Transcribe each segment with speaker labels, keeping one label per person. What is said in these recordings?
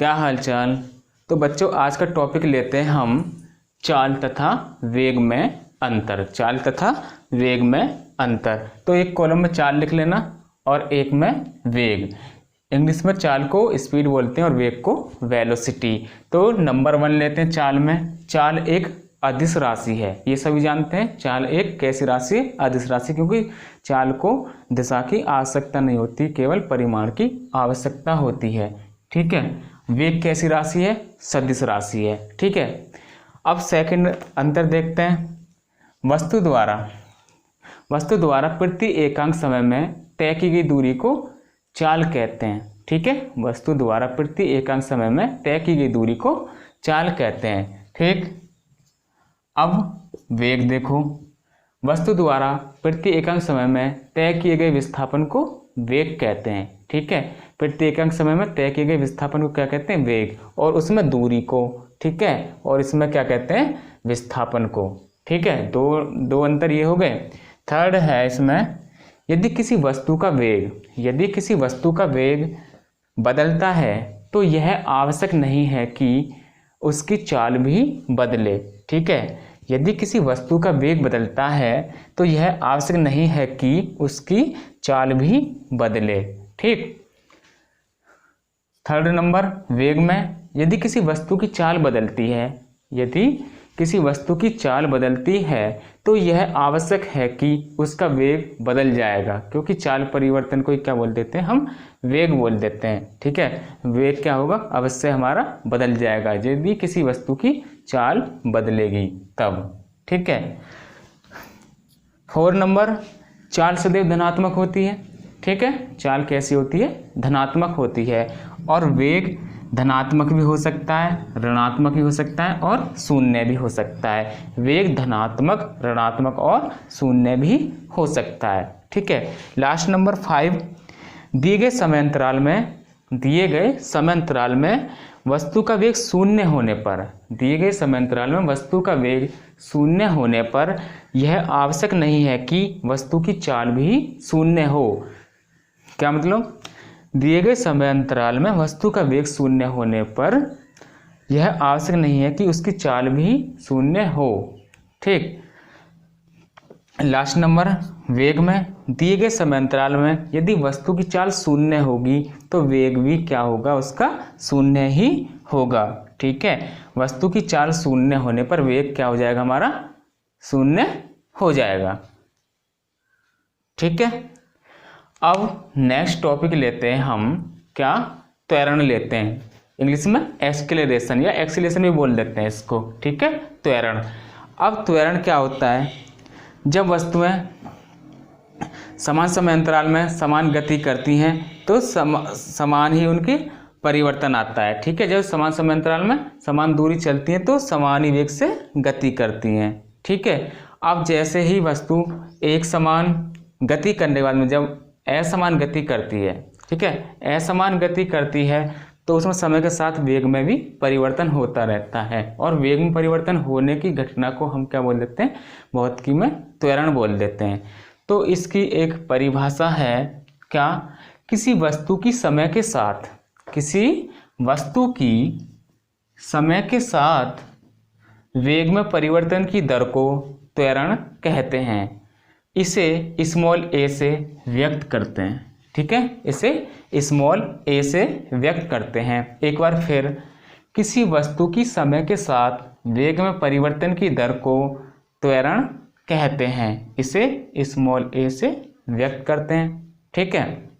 Speaker 1: क्या हालचाल। तो बच्चों आज का टॉपिक लेते हैं हम चाल तथा वेग में अंतर। चाल तथा वेग में अंतर। तो एक कॉलम में चाल लिख लेना और एक में वेग। इंग्लिश में चाल को स्पीड बोलते हैं और वेग को वेलोसिटी। तो नंबर 1 लेते हैं चाल में। चाल एक अदिश राशि है, ये सभी जानते हैं। चाल एक कैसी राशि है? अदिश राशि, क्योंकि चाल को दिशा की आवश्यकता नहीं होती, केवल परिमाण की आवश्यकता होती है। ठीक है। वेग कैसी राशि है? सदिश राशि है। ठीक है। अब सेकंड अंतर देखते हैं। वस्तु द्वारा प्रति एकांक समय में तय की गई दूरी को चाल कहते हैं। ठीक है। वस्तु द्वारा प्रति एकांक समय में तय की गई दूरी को चाल कहते हैं। ठीक। अब वेग देखो। वस्तु द्वारा प्रति एकांक समय में तय किए गए विस्थापन को वेग कहते हैं। ठीक है। प्रति एकांक समय में तय किए गए विस्थापन को क्या कहते हैं? वेग। और उसमें दूरी को, ठीक है, और इसमें क्या कहते हैं? विस्थापन को। ठीक है। दो अंतर ये हो गए। थर्ड है इसमें, यदि किसी वस्तु का वेग बदलता है तो यह आवश्यक नहीं है कि उसकी चाल भी बदले। ठीक है। यदि किसी वस्तु का वेग बदलता है तो यह आवश्यक नहीं है कि उसकी चाल भी बदले। ठीक। थर्ड नंबर वेग में, यदि किसी वस्तु की चाल बदलती है तो यह आवश्यक है कि उसका वेग बदल जाएगा, क्योंकि चाल परिवर्तन को क्या बोल देते हैं? हम वेग बोल देते हैं। ठीक है। वेग क्या होगा? अवश्य हमारा बदल जाएगा यदि किसी वस्तु की चाल बदलेगी तब। ठीक है। 4 नंबर, चाल सदैव धनात्मक होती है। ठीक है। चाल कैसी होती है? धनात्मक होती है। और वेग धनात्मक भी हो सकता है, ऋणात्मक भी हो सकता है और शून्य भी हो सकता है। वेग धनात्मक, ऋणात्मक और शून्य भी हो सकता है। ठीक है। लास्ट नंबर 5, दिए गए समय अंतराल में वस्तु का वेग शून्य होने पर यह आवश्यक नहीं है कि वस्तु की चाल भी शून्य हो। क्या मतलब? दिए गए समय अंतराल में वस्तु का वेग शून्य होने पर यह आवश्यक नहीं है कि उसकी चाल भी शून्य हो। ठीक। लास्ट नंबर वेग में, दिए गए समय अंतराल में यदि वस्तु की चाल शून्य होगी तो वेग भी क्या होगा? उसका शून्य ही होगा। ठीक है। वस्तु की चाल शून्य होने पर वेग क्या हो जाएगा? हमारा शून्य हो जाएगा। ठीक है। अब नेक्स्ट टॉपिक लेते हैं हम, क्या? त्वरण लेते हैं। इंग्लिश में एक्सेलरेशन या एक्सीलरेशन भी बोल देते हैं इसको। ठीक है। त्वरण। अब त्वरण क्या होता है? जब वस्तुएं समान समय अंतराल में समान गति करती हैं तो समान ही उनकी परिवर्तन आता है। ठीक है। जब समान समय अंतराल में समान दूरी चलती हैं तो समान ही वेग से गति करती हैं। ठीक है। अब जैसे ही वस्तु एक समान गति करने के बाद में जब असमान गति करती है, ठीक है, असमान गति करती है तो उसमें समय के साथ वेग में भी परिवर्तन होता रहता है। और वेग में परिवर्तन होने की घटना को हम क्या बोल देते हैं? भौतिकी में त्वरण बोल देते हैं। तो इसकी एक परिभाषा है, क्या? किसी वस्तु की समय के साथ वेग में परिवर्तन की दर को त्वरण कहते हैं। इसे स्मॉल a से व्यक्त करते हैं। ठीक है। इसे स्मॉल a से व्यक्त करते हैं। एक बार फिर, किसी वस्तु की समय के साथ वेग में परिवर्तन की दर को त्वरण कहते हैं। इसे स्मॉल a से व्यक्त करते हैं। ठीक है।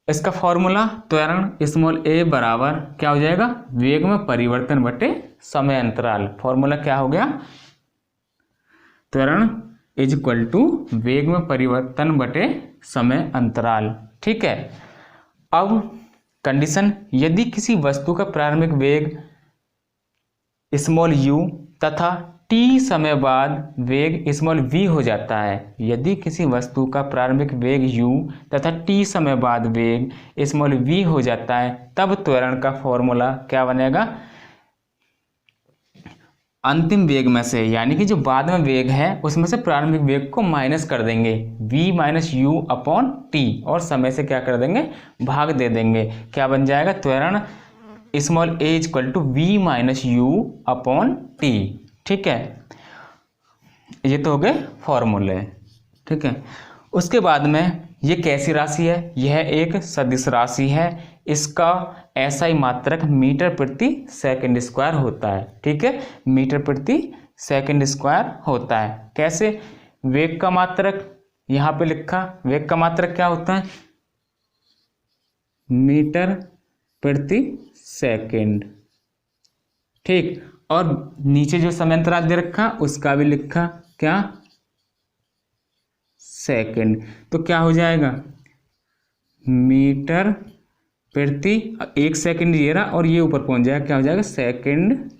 Speaker 1: इसका फॉर्मूला, त्वरण स्मॉल a बराबर क्या हो जाएगा? वेग में परिवर्तन बटे समय अंतराल। फॉर्मूला क्या हो गया? त्वरण इज इक्वल टू वेग में परिवर्तन बटे समय अंतराल। ठीक है। अब कंडीशन, यदि किसी वस्तु का प्रारंभिक वेग स्मॉल u तथा t समय बाद वेग स्मॉल v हो जाता है। यदि किसी वस्तु का प्रारंभिक वेग u तथा t समय बाद वेग स्मॉल v हो जाता है तब त्वरण का फॉर्मूला क्या बनेगा? अंतिम वेग में से, यानी कि जो बाद में वेग है उसमें से प्रारंभिक वेग को माइनस कर देंगे, v minus u upon T, और समय से क्या कर देंगे? भाग दे देंगे। क्या बन जाएगा? त्वरण small a equal to v minus u upon t. ठीक है, ये तो हो गए फॉर्मूले। ठीक है, उसके बाद में ये कैसी राशि है, यह एक सदिश राशि है, इसका एसआई मात्रक मीटर प्रति सेकंड स्क्वायर होता है। ठीक है, मीटर प्रति सेकंड स्क्वायर होता है। कैसे, वेग का मात्रक यहां पे लिखा, वेग का मात्रक क्या होता है, मीटर प्रति सेकंड। ठीक, और नीचे जो समय अंतराल दे रखा उसका भी लिखा, क्या, सेकंड। तो क्या हो जाएगा, मीटर प्रति, एक सेकंड ये रहा और ये ऊपर पहुंच जाएगा, क्या हो जाएगा, सेकंड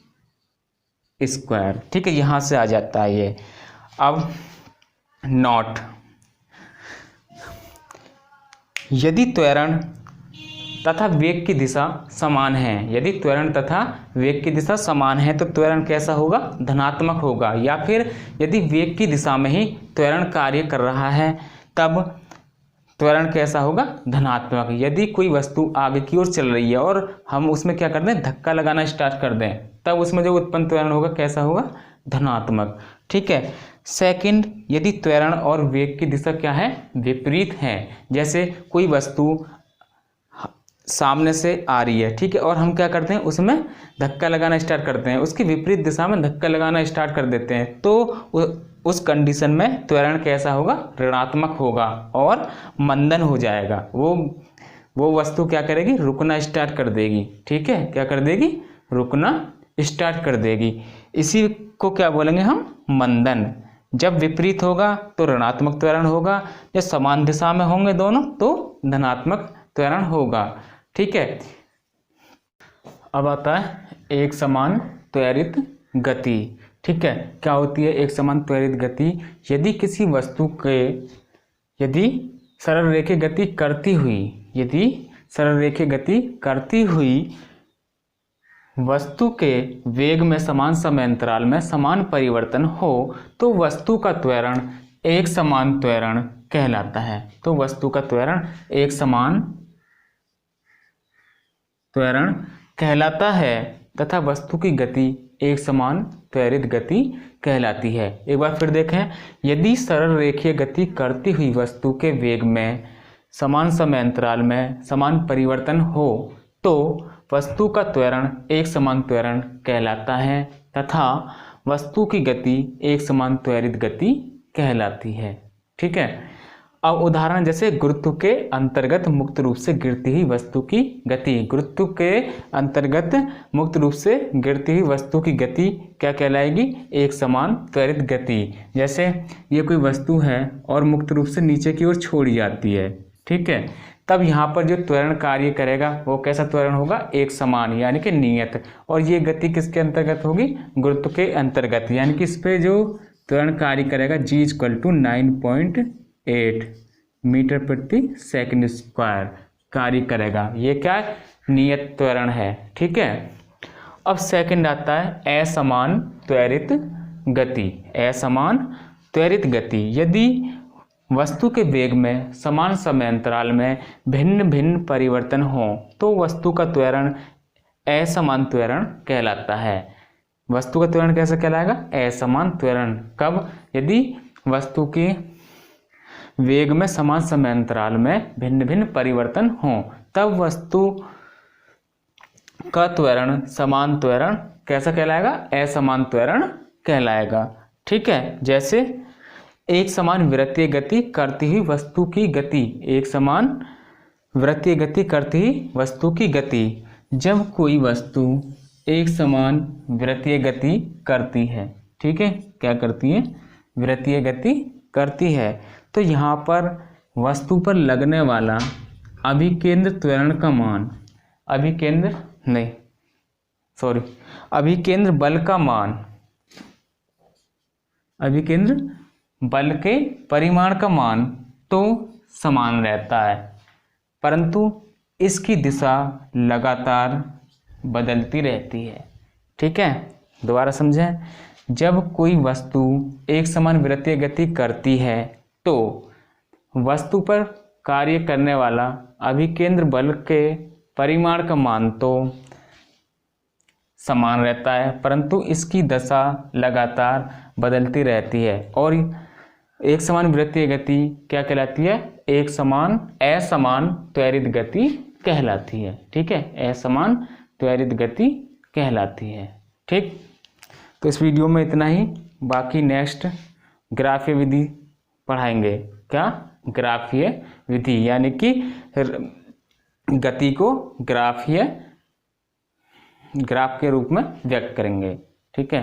Speaker 1: स्क्वायर। ठीक है, यहां से आ जाता है ये। अब नोट, यदि त्वरण तथा वेग की दिशा समान है, यदि त्वरण तथा वेग की दिशा समान है तो त्वरण कैसा होगा, धनात्मक होगा। या फिर यदि वेग की दिशा में ही त्वरण कार्य कर रहा है तब त्वरण कैसा होगा, धनात्मक। यदि कोई वस्तु आगे की ओर चल रही है और हम उसमें क्या कर दें, धक्का लगाना स्टार्ट कर दें, तब उसमें जो उत्पन्न त्वरण होगा कैसा होगा, धनात्मक। ठीक है, सेकंड, यदि त्वरण और वेग की दिशा क्या है, विपरीत है। जैसे कोई वस्तु सामने से आ रही है, ठीक है, और हम क्या करते हैं, उसमें धक्का लगाना स्टार्ट करते हैं, उसकी विपरीत दिशा में धक्का लगाना स्टार्ट कर देते हैं, तो उस कंडीशन में त्वरण कैसा होगा, ऋणात्मक होगा और मंदन हो जाएगा। वो वस्तु क्या करेगी, रुकना स्टार्ट कर देगी। ठीक है, क्या कर देगी, रुकना स्टार्ट कर देगी। इसी को क्या बोलेंगे हम, मंदन। जब विपरीत होगा तो ऋणात्मक त्वरण होगा, जब समान दिशा में होंगे दोनों तो धनात्मक त्वरण होगा। ठीक है, अब आता है एक समान त्वरित गति। ठीक है, क्या होती है एक समान त्वरित गति, यदि किसी वस्तु के, यदि सरल रेखीय गति करती हुई, यदि सरल रेखीय गति करती हुई वस्तु के वेग में समान समय अंतराल में समान परिवर्तन हो तो वस्तु का त्वरण एक समान त्वरण कहलाता है। तो वस्तु का त्वरण एक समान त्वरण कहलाता है तथा वस्तु की गति एक समान त्वरित गति कहलाती है। एक बार फिर देखें, यदि सरल रेखीय गति करती हुई वस्तु के वेग में समान समय अंतराल में समान परिवर्तन हो तो वस्तु का त्वरण एक समान त्वरण कहलाता है तथा वस्तु की गति एक समान त्वरित गति कहलाती है। ठीक है, अब उदाहरण जैसे गुरुत्व के अंतर्गत मुक्त रूप से गिरती हुई वस्तु की गति, गुरुत्व के अंतर्गत मुक्त रूप से गिरती हुई वस्तु की गति क्या कहलाएगी, एक समान त्वरित गति। जैसे ये कोई वस्तु है और मुक्त रूप से नीचे की ओर छोड़ी जाती है, ठीक है, तब यहाँ पर जो त्वरण कार्य करेगा वो कैसा त्वरण होगा, एक समान यानी कि नियत। और ये गति किसके अंतर्गत होगी, गुरुत्व के अंतर्गत, यानी कि इस पे जो त्वरण कार्य करेगा G = 9.8 मीटर प्रति सेकंड स्क्वायर कार्य करेगा। ये क्या नियत त्वरण है। ठीक है, अब सेकंड आता है असमान त्वरित गति। असमान त्वरित गति, यदि वस्तु के वेग में समान समय अंतराल में भिन्न भिन्न परिवर्तन हो तो वस्तु का त्वरण असमान त्वरण कहलाता है। वस्तु का त्वरण कैसे कहलाएगा, असमान त्वरण। कब, यदि वस्तु के वेग में समान समय अंतराल में भिन्न भिन्न परिवर्तन हो तब वस्तु का त्वरण समान त्वरण कैसा कहलाएगा, असमान त्वरण कहलाएगा। ठीक है, जैसे एक समान वृत्तीय गति करती हुई वस्तु की गति, एक समान वृत्तीय गति करती हुई वस्तु की गति। जब कोई वस्तु एक समान वृत्तीय गति करती है, ठीक है, क्या करती है, वृत्तीय गति करती है, तो यहाँ पर वस्तु पर लगने वाला अभिकेंद्र त्वरण का मान, अभिकेंद्र बल का मान, अभिकेंद्र बल के परिमाण का मान तो समान रहता है, परंतु इसकी दिशा लगातार बदलती रहती है। ठीक है, दोबारा समझें, जब कोई वस्तु एक समान वृत्तीय गति करती है तो वस्तु पर कार्य करने वाला अभिकेंद्र बल के परिमाण का मान तो समान रहता है, परंतु इसकी दशा लगातार बदलती रहती है। और एक समान वृत्तीय गति क्या कहलाती है? एक समान असमान त्वरित गति कहलाती है। ठीक है, असमान त्वरित गति कहलाती है। ठीक, तो इस वीडियो में इतना ही, बाकी नेक्स्ट ग्राफीय विधि पढ़ाएंगे। क्या? ग्राफीय विधि, यानी कि गति को ग्राफ के रूप में व्यक्त करेंगे। ठीक है।